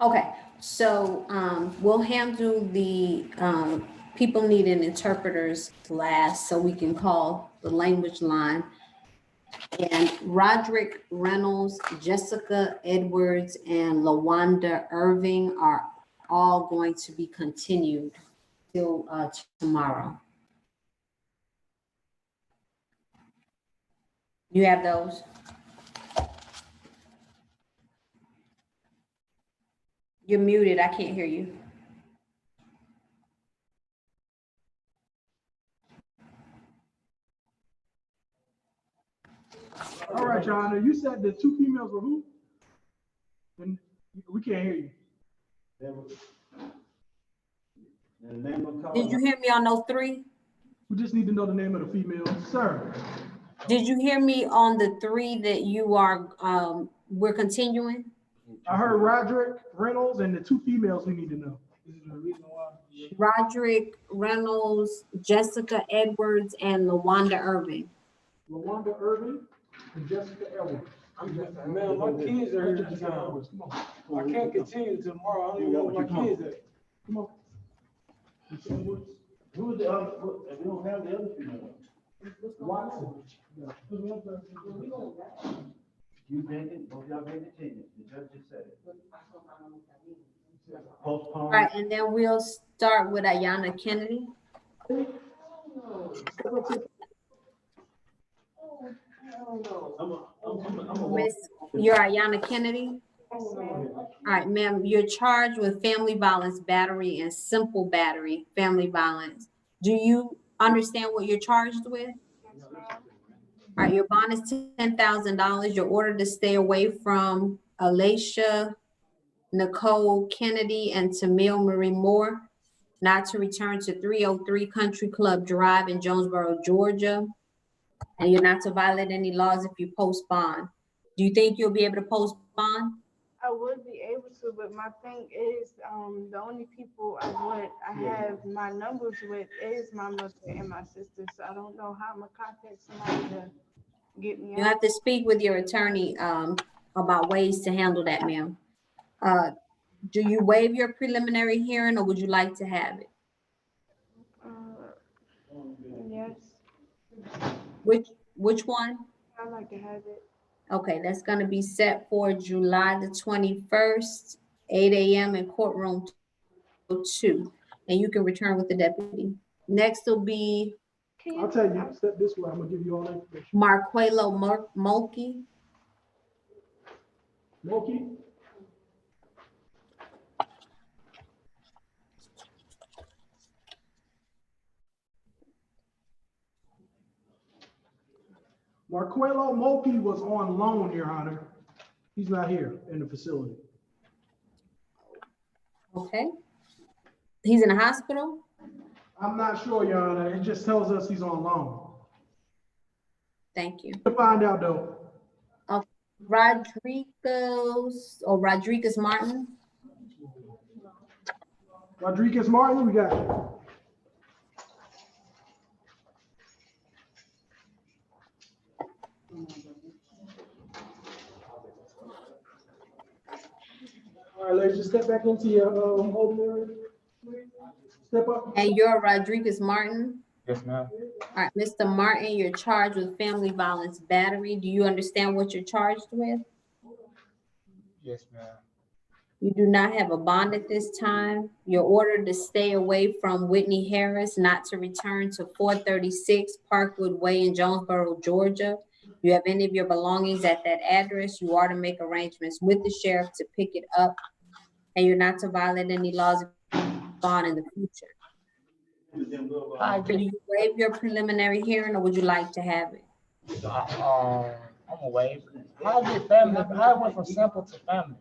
Okay, so we'll handle the people needing interpreters last, so we can call the language line. And Roderick Reynolds, Jessica Edwards, and LaWanda Irving are all going to be continued till tomorrow. You have those? You're muted, I can't hear you. All right, Your Honor, you said the two females were who? And we can't hear you. Did you hear me on those three? We just need to know the name of the females, sir. Did you hear me on the three that you are, we're continuing? I heard Roderick Reynolds and the two females we need to know. This is the reason why. Roderick Reynolds, Jessica Edwards, and LaWanda Irving. LaWanda Irving and Jessica Edwards. Man, my kids are here in town. I can't continue tomorrow. I don't even know where my kids at. Come on. Who is the other? We don't have the other female. Watson. You vacant, both y'all vacated. The judge just said it. Postpone. All right, and then we'll start with Ayana Kennedy. Miss, you're Ayana Kennedy? All right, ma'am, you're charged with family violence battery and simple battery family violence. Do you understand what you're charged with? All right, your bond is $10,000. You're ordered to stay away from Alicia Nicole Kennedy and Tamil Marie Moore, not to return to 303 Country Club Drive in Jonesboro, Georgia. And you're not to violate any laws if you post bond. Do you think you'll be able to post bond? I would be able to, but my thing is, the only people I have my numbers with is my mother and my sister. So I don't know how I'm gonna contact somebody to get me out. You have to speak with your attorney about ways to handle that, ma'am. Do you waive your preliminary hearing, or would you like to have it? Yes, Which one? I'd like to have it. Okay, that's gonna be set for July the 21st, 8 a.m. in courtroom 2, and you can return with the deputy. Next will be I'll tell you, step this way, I'm gonna give you all that information. Marquelo Mulkey. Moki? Marquelo Mulkey was on loan, Your Honor. He's not here in the facility. Okay. He's in the hospital? I'm not sure, Your Honor. It just tells us he's on loan. Thank you. To find out though. Rodriguez Martin. Rodriguez Martin, we got you. All right, ladies, just step back into your holding area. Step up. And you're Rodriguez Martin? Yes, ma'am. All right, Mr. Martin, you're charged with family violence battery. Do you understand what you're charged with? Yes, ma'am. You do not have a bond at this time. You're ordered to stay away from Whitney Harris, not to return to 436 Parkwood Way in Jonesboro, Georgia. You have any of your belongings at that address, you are to make arrangements with the sheriff to pick it up, and you're not to violate any laws of bond in the future. Do you waive your preliminary hearing, or would you like to have it? I'm gonna waive. How did family? How it went from simple to family?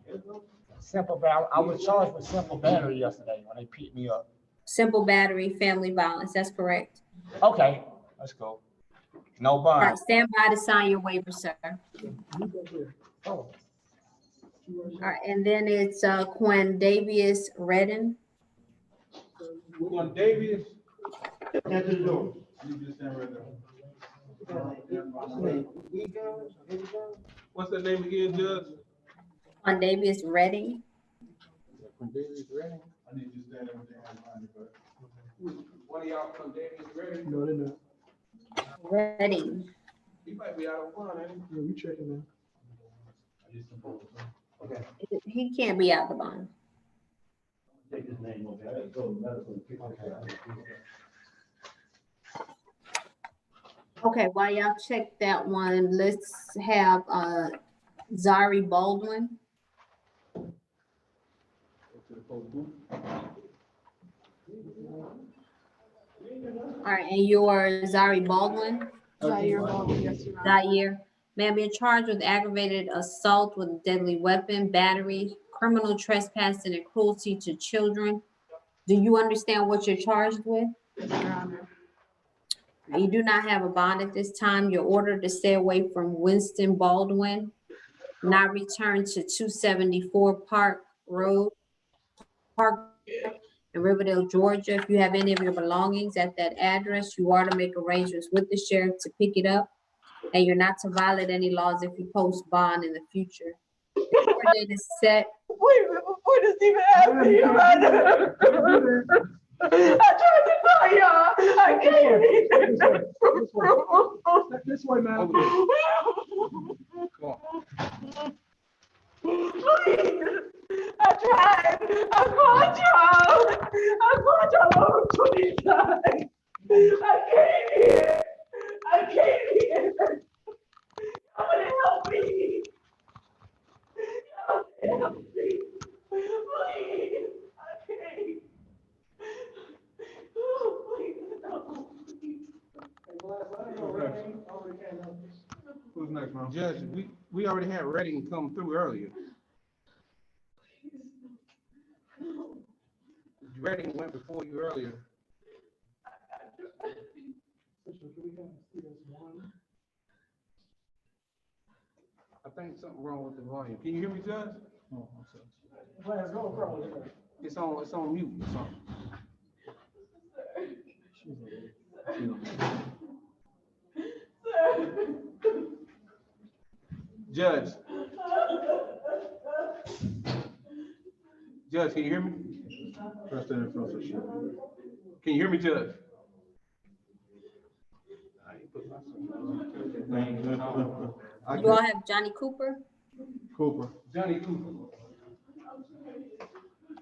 Simple, but I was charged with simple battery yesterday when they picked me up. Simple battery, family violence. That's correct. Okay, let's go. No All bond. right, stand by to sign your waiver, sir. Oh. All right, and then it's Quindavius Redden. Davies. Enter the door. You just stand right there. What's the name again, Judge? Quindavius Redding. from Davis Reading? I need you to stand there with your hands behind your back. One of y'all from Davis Ready? No, they're not. Ready. He might be out of one, ain't Yeah, we checking them. he? Okay. He can't be out the bond. Take his name over there. Go, medical. Okay, while y'all check that one, let's have Zari Baldwin. All right, and you're Zari Baldwin? Zaire Baldwin, yes, Your Honor. Zaire. Ma'am, you're charged with aggravated assault with a deadly weapon, battery, criminal trespassing, and cruelty to children. Do you understand what you're charged with? Yes, Your Honor. You do not have a bond at this time. You're ordered to stay away from Winston Baldwin, not return to 274 Park Road, in Riverdale, Georgia. If you have any of your belongings at that address, you are to make arrangements with the sheriff to pick it up. And you're not to violate any laws if you post bond in the future. Your court date is set. Wait a minute, before this even happened, Your Honor. I tried to tell y'all, I can't. This way, man. Please, I tried. I called y'all over 20 times. I came here. Y'all wanna help me? Y'all wanna help me? Please, I can't. Oh, please, no. Who's next, man? Judge, we already had Reading come through earlier. Reading went before you earlier. I think something wrong with the volume. Can you hear me, Judge? It's on mute or something. Judge. Judge, can you hear me? Trust in the front of the ship. Can you hear me, Judge? You all have Johnny Cooper? Cooper, Johnny Cooper.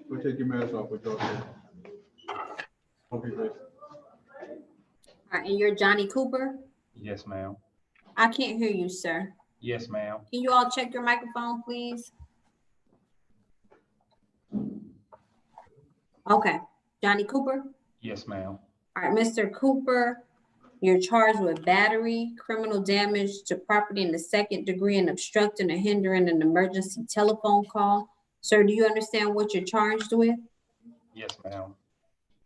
go take your mask off with your hand. Okay, Grace. All right, and you're Johnny Cooper? Yes, ma'am. I can't hear you, sir. Yes, ma'am. Can you all check your microphone, please? Okay, Johnny Cooper? Yes, ma'am. All right, Mr. Cooper, you're charged with battery, criminal damage to property in the second degree, and obstructing or hindering an emergency telephone call. Sir, do you understand what you're charged with? Yes, ma'am. All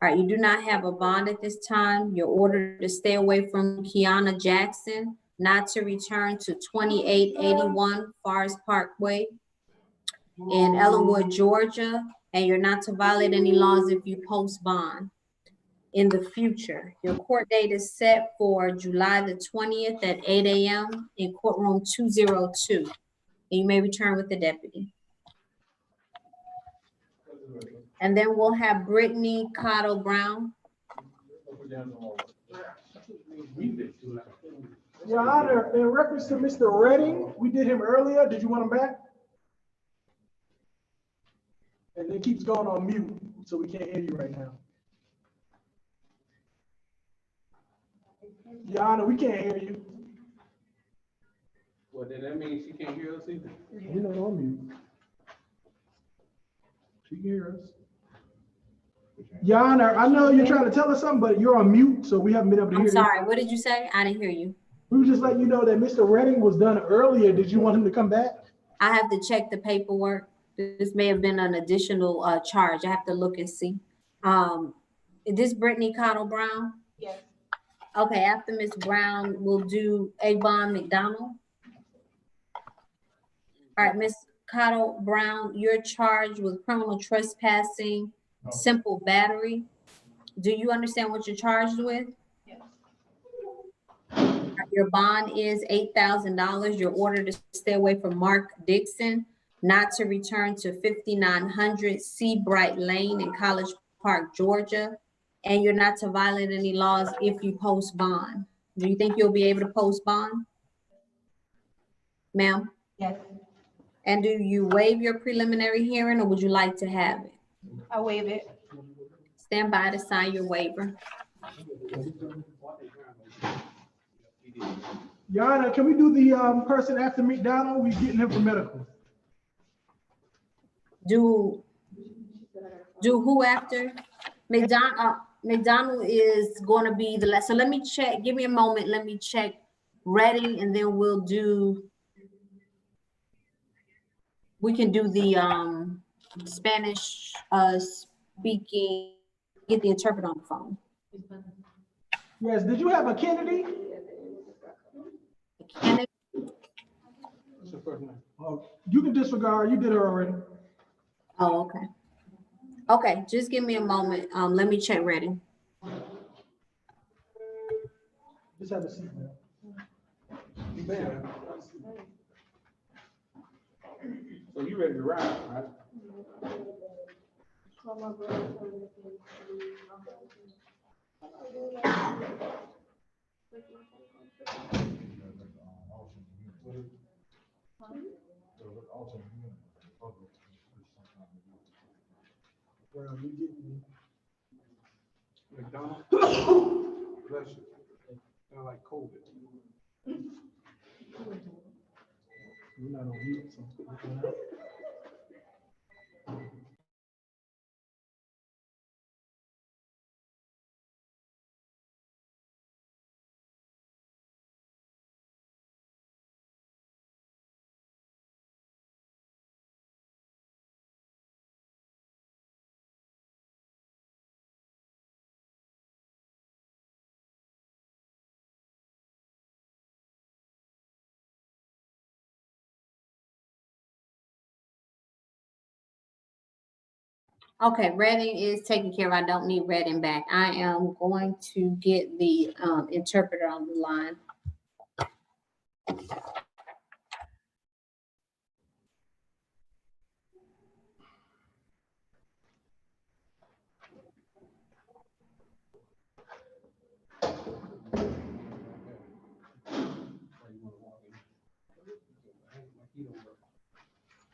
right, you do not have a bond at this time. You're ordered to stay away from Kiana Jackson, not to return to 2881 Forest Parkway in Ellenwood, Georgia, and you're not to violate any laws if you post bond in the future. Your court date is set for July the 20th at 8 a.m. in courtroom 202. And you may return with the deputy. And then we'll have Brittany Cottle Brown. Your Honor, in reference to Mr. Redding, we did him earlier. Did you want him back? And it keeps going on mute, so we can't hear you right now. Your Honor, we can't hear you. Well, then that means she can't hear us either. You're not on mute. She can hear us. Your Honor, I know you're trying to tell us something, but you're on mute, so we haven't been able to hear I'm you. sorry, what did you say? I didn't hear you. We were just letting you know that Mr. Redding was done earlier. Did you want him to come back? I have to check the paperwork. This may have been an additional charge. I have to look and see. Is this Brittany Cottle Brown? Yes. Okay, after Ms. Brown, we'll do Avon McDonald. All right, Ms. Cottle Brown, you're charged with criminal trespassing, simple battery. Do you understand what you're charged with? Yes. Your bond is $8,000. You're ordered to stay away from Mark Dixon, not to return to 5900 Seabright Lane in College Park, Georgia, and you're not to violate any laws if you post bond. Do you think you'll be able to post bond? Ma'am? Yes, And do you waive your preliminary hearing, or would you like to have it? I waive it. Stand by to sign your waiver. Your Honor, can we do the person after McDonald? We getting him for medical. Do who after? McDonald is going to be the last. So let me check. Give me a moment. Let me check Reading, and then we can do the Spanish speaking, get the interpreter on the phone. Yes, did you have a Kennedy? Kenneth, What's your first name? Oh, you can disregard, you did it already. oh, okay. Okay, just give me a moment. Let me check Reading. Just have a seat, man. Man. So you ready to ride, right? Well, you getting McDonald? Bless you. Sound like COVID. You're not on mute, so put your phone out. Okay, Reading is taken care of. I don't need Reading back. I am going to get the interpreter on the line.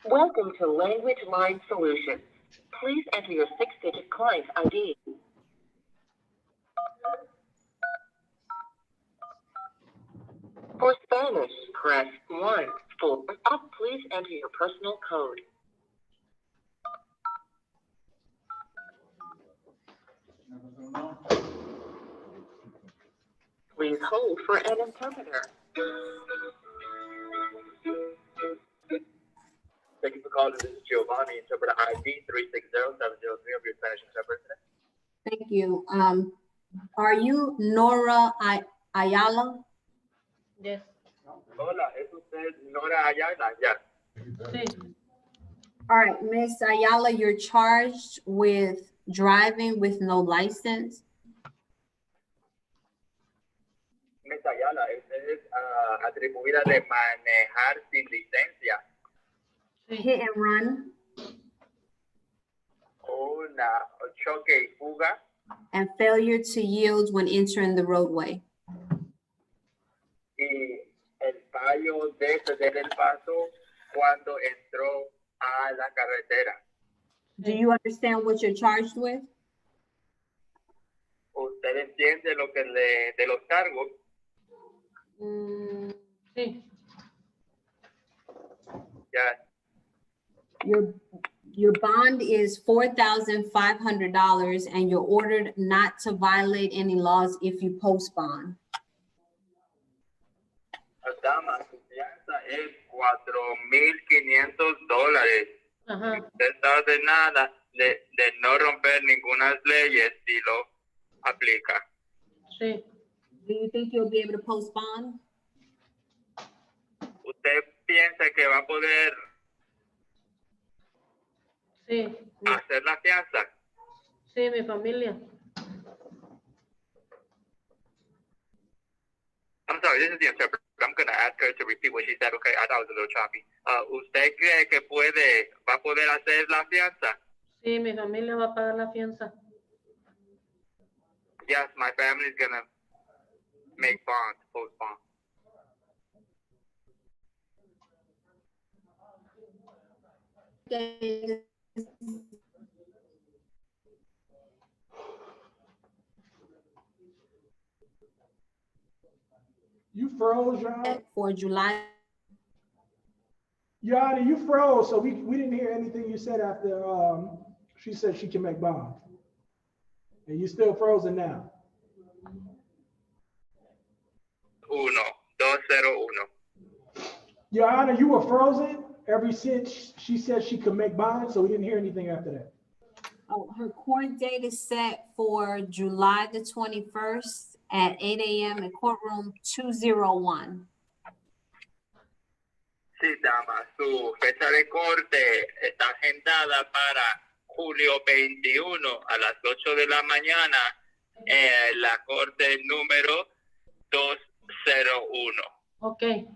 Welcome to Language Line Solutions. Please enter your 6-digit client ID. For Spanish, press 1. For up, please enter your personal code. Please hold for an interpreter. Thank you for calling. This is Giovanni, interpreter ID 360703 of your Spanish interpreter. Thank you. Are you Nora Ayala? Yes. Hola, ¿es usted Nora Ayala? Yes. Sí. All right, Miss Ayala, you're charged with driving with no license. Miss Ayala, usted es atribuida de manejar sin licencia. Hit and run Choque y fuga and failure to yield when entering the roadway. y el fallo de ceder el paso cuando entró a la carretera. Do you understand what you're charged with? ¿Usted entiende lo que de los cargos? Sí. Ya. Your bond is $4,500 and you're ordered not to violate any laws if you post bond. Dama, su fianza es $4,500. Ajá. Usted está ordenada de no romper ninguna leyes si lo aplica. Sí. Do you think you'll be able to post bond? ¿Usted piensa que va a poder Sí. hacer la fianza? Sí, mi familia. I'm sorry, this is the interpreter. I'm gonna ask her to repeat what she said. Okay, I thought it was a little choppy. ¿Usted cree que va a poder hacer la fianza? Sí, mi familia va a pagar la fianza. Yes, my family's gonna make bonds, post bond. You froze, Your Honor. For July. Your Honor, you froze, so we didn't hear anything you said after she said she can make bonds. And you still frozen now. 1201. Your Honor, you were frozen ever since she said she could make bonds, so we didn't hear anything after that. Oh, her court date is set for July the 21st at 8 a.m. in courtroom 201. Sí, dama, su fecha de corte está agendada para julio 21 a las 8 de la mañana en la corte número 201. Okay,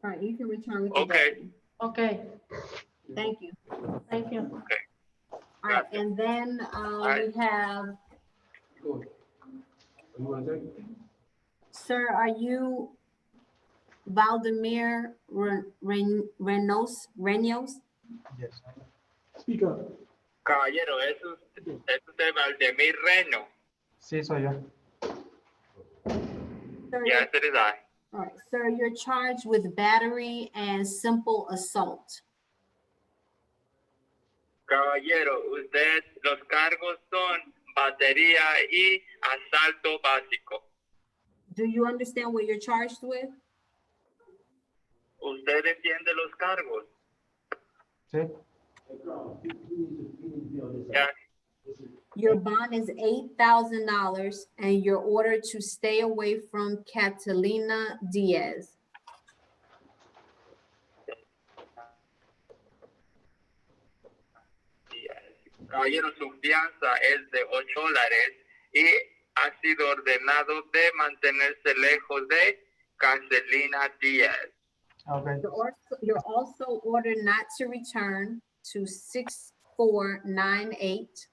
All right, you can return with the Okay. deputy. okay, Thank you. thank you. All right, and then we have, You wanna take it? sir, are you Valdemir Renos? Yes. Speak up. Caballero, es usted Valdemir Reno. Sí, soy yo. Sir, Yes, it is I. all right, sir, you're charged with battery and simple assault. Caballero, los cargos son batería y asalto básico. Do you understand what you're charged with? ¿Usted entiende los cargos? Sí. Yes. Your bond is $8,000 and you're ordered to stay away from Catalina Diaz. Caballero, su fianza es de $8 y ha sido ordenado de mantenerse lejos de Catalina Diaz. Okay. You're also ordered not to return to 6498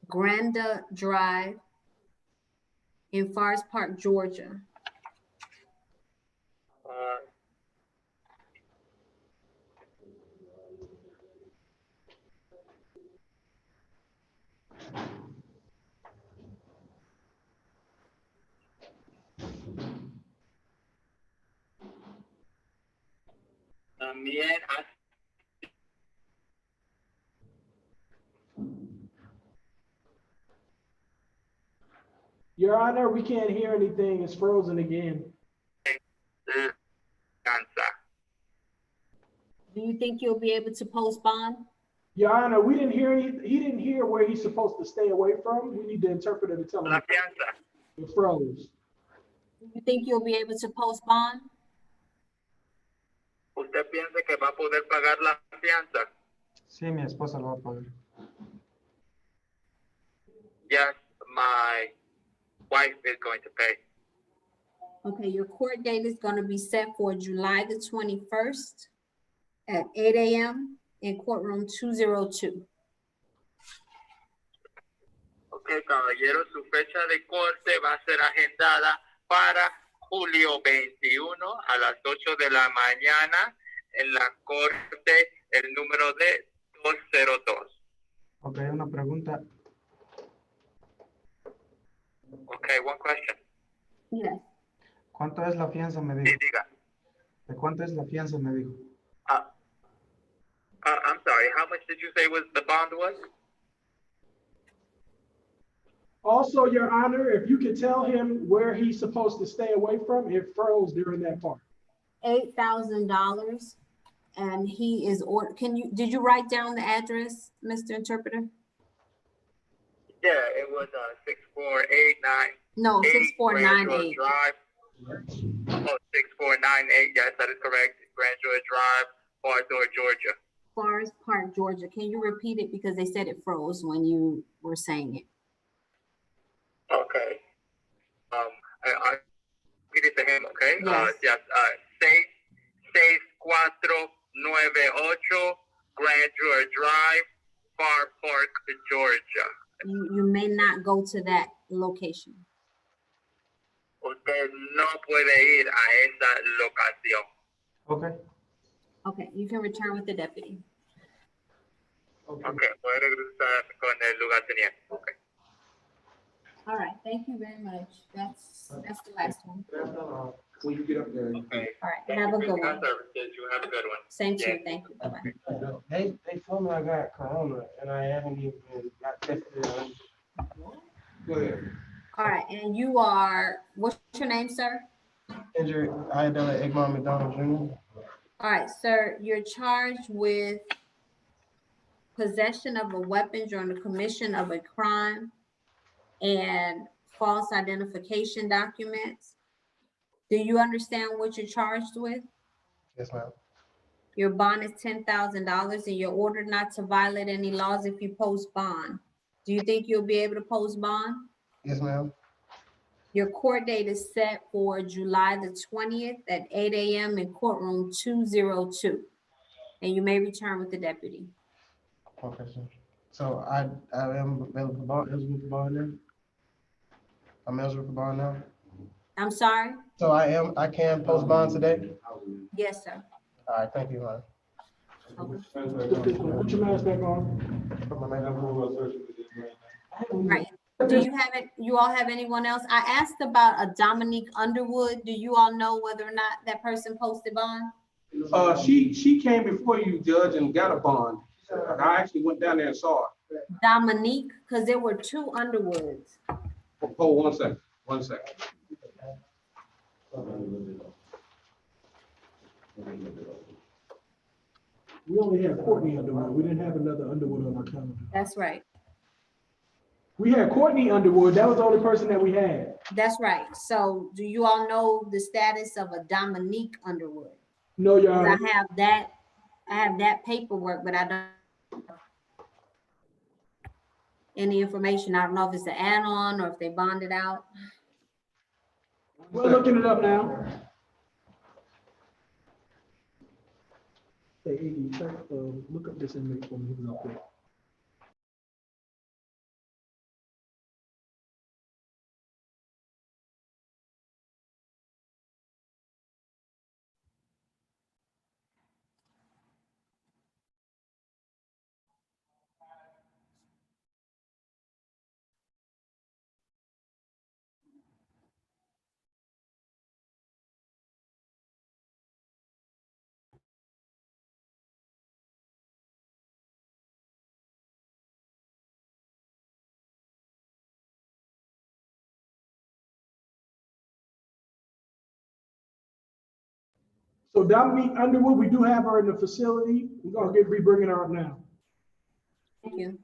Granda Drive in Forest Park, Georgia. También Your Honor, we can't hear anything. It's frozen again. cansa. Do you think you'll be able to post bond? Your Honor, we didn't hear he didn't hear where he's supposed to stay away from. We need the interpreter to tell La him fianza. it froze. Do you think you'll be able to post bond? ¿Usted piensa que va a poder pagar la fianza? Sí, mi esposa lo va a pagar. Yes, my wife is going to pay. Okay, your court date is going to be set for July the 21st at 8 a.m. in courtroom 202. Ok, caballero, su fecha de corte va a ser agendada para julio 21 a las 8 de la mañana en la corte, el número de 202. Ok, una pregunta. Okay, one question. Yes. ¿Cuánto es la fianza, me Sí, dijo? diga. ¿De cuánto es la fianza, me dijo? I'm sorry, how much did you say was the bond was? Also, Your Honor, if you could tell him where he's supposed to stay away from, it froze during that part. $8,000 and he is did you write down the address, Mr. Interpreter? Yeah, it was 6489. No, 6498. Drive. Oh, 6498. Yes, that is correct. Grand George Drive, Barthor, Georgia. Forest Park, Georgia. Can you repeat it because they said it froze when you were saying it? Okay. Gritem, okay? Yes. Yes, 6498 Grandeur Drive, Far Park, Georgia. You may not go to that location. Usted no puede ir a esa locación. Okay. Okay, you can return with the deputy. Okay, puede regresar con el lugarteniente. Okay. All right, thank you very much. That's the last one. When you get up there. Okay. All right, Thank have you a for good your one. services. You have a good one. Same to Yeah. you, thank you, bye-bye. They told me I got corona and I haven't even got tested. Go ahead. All right, and you are, what's your name, sir? Injured, I had done an Egmont McDonald Jr. All right, sir, you're charged with possession of a weapon during the commission of a crime and false identification documents. Do you understand what you're charged with? Yes, ma'am. Your bond is $10,000 and you're ordered not to violate any laws if you post bond. Do you think you'll be able to post bond? Yes, ma'am. Your court date is set for July the 20th at 8 a.m. in courtroom 202. And you may return with the deputy. Okay, sir. So I am eligible for bond now? I'm eligible for bond now? I'm sorry? So I can post bond today? Yes, sir. All right, thank you, man. Put your mask back on. Put my name on. Right. Do you all have anyone else? I asked about a Dominique Underwood. Do you all know whether or not that person posted bond? She came before you, Judge, and got a bond. I actually went down there and saw her. Dominique, because there were two Underwoods. Hold 1 second, 1 second. We only had Courtney Underwood. We didn't have another Underwood on our calendar. That's right. We had Courtney Underwood. That was the only person that we had. That's right. So do you all know the status of a Dominique Underwood? No, Your 'Cause Honor. I have that paperwork, but I don't any information. I don't know if it's an add-on or if they bonded out. We're looking it up now. Hey, Iggy, check, look up this inmate for me real quick. So Dominique Underwood, we do have her in the facility. We're gonna be bringing her up now. Thank you.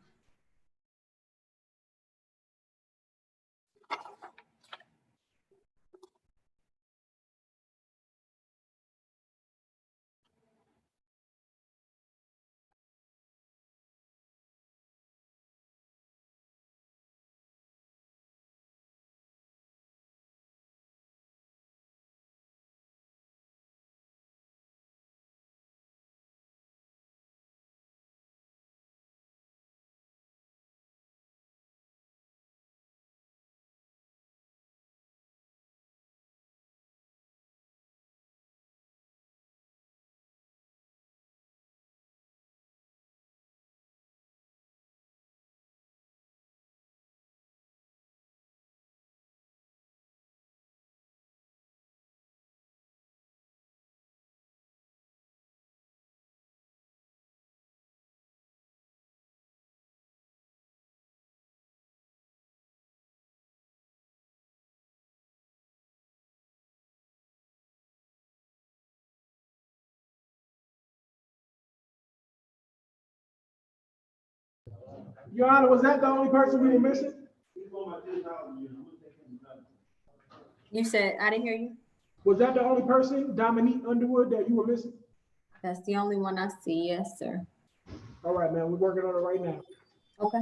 Your Honor, was that the only person we were missing? You said, I didn't hear you. Was that the only person, Dominique Underwood, that you were missing? That's the only one I see. Yes, sir. All right, man, we're working on it right now. Okay.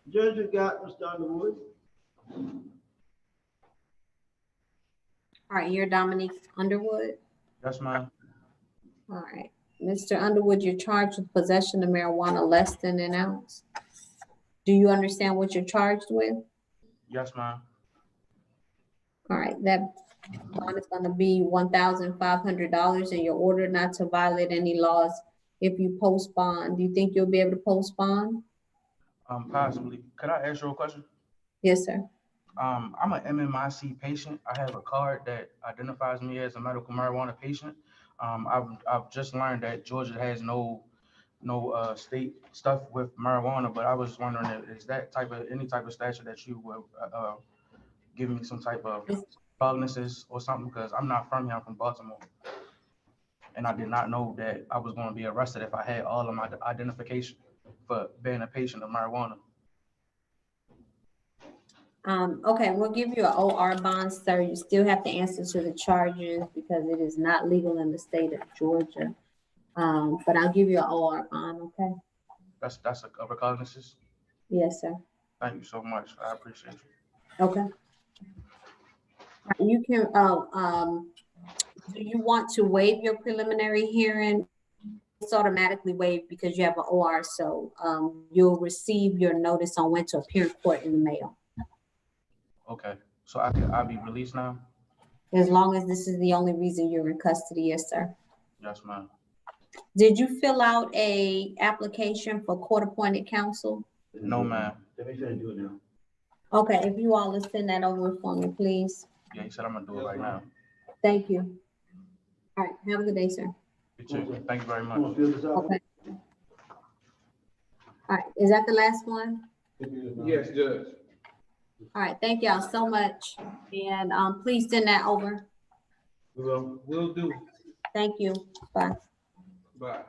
Judge, you got Mr. Underwood. All right, you're Dominique Underwood. Yes, ma'am. All right, Mr. Underwood, you're charged with possession of marijuana less than an ounce. Do you understand what you're charged with? Yes, ma'am. All right, that bond is gonna be $1,500 and you're ordered not to violate any laws if you post bond. Do you think you'll be able to post bond? Possibly. Could I ask you a question? Yes, sir. I'm an MMIC patient. I have a card that identifies me as a medical marijuana patient. I've just learned that Georgia has no state stuff with marijuana, but I was wondering is that any type of statute that you will give me some type of prognosis or something, because I'm not from here, I'm from Baltimore. And I did not know that I was going to be arrested if I had all of my identification for being a patient of marijuana. Okay, we'll give you an OR bond, sir. You still have to answer to the charges because it is not legal in the state of Georgia. But I'll give you an OR bond, okay? That's a recognizance. Yes, sir. Thank you so much. I appreciate you. Okay. You can, do you want to waive your preliminary hearing? It's automatically waived because you have an OR, so you'll receive your notice on when to appear in court in the mail. Okay, so I'll be released now? As long as this is the only reason you're in custody, yes, sir. Yes, ma'am. Did you fill out a application for court-appointed counsel? No, ma'am. Let me try to do it now. Okay, if you all will send that over for me, please. Yeah, he said I'm gonna do it right now. Thank you. All right, have a good day, sir. You too. Thank you very You wanna much. fill this out? Okay. All right, is that the last one? Yes, Judge. All right, thank y'all so much. And please send that over. We will. Will do. Thank you. Bye. Bye.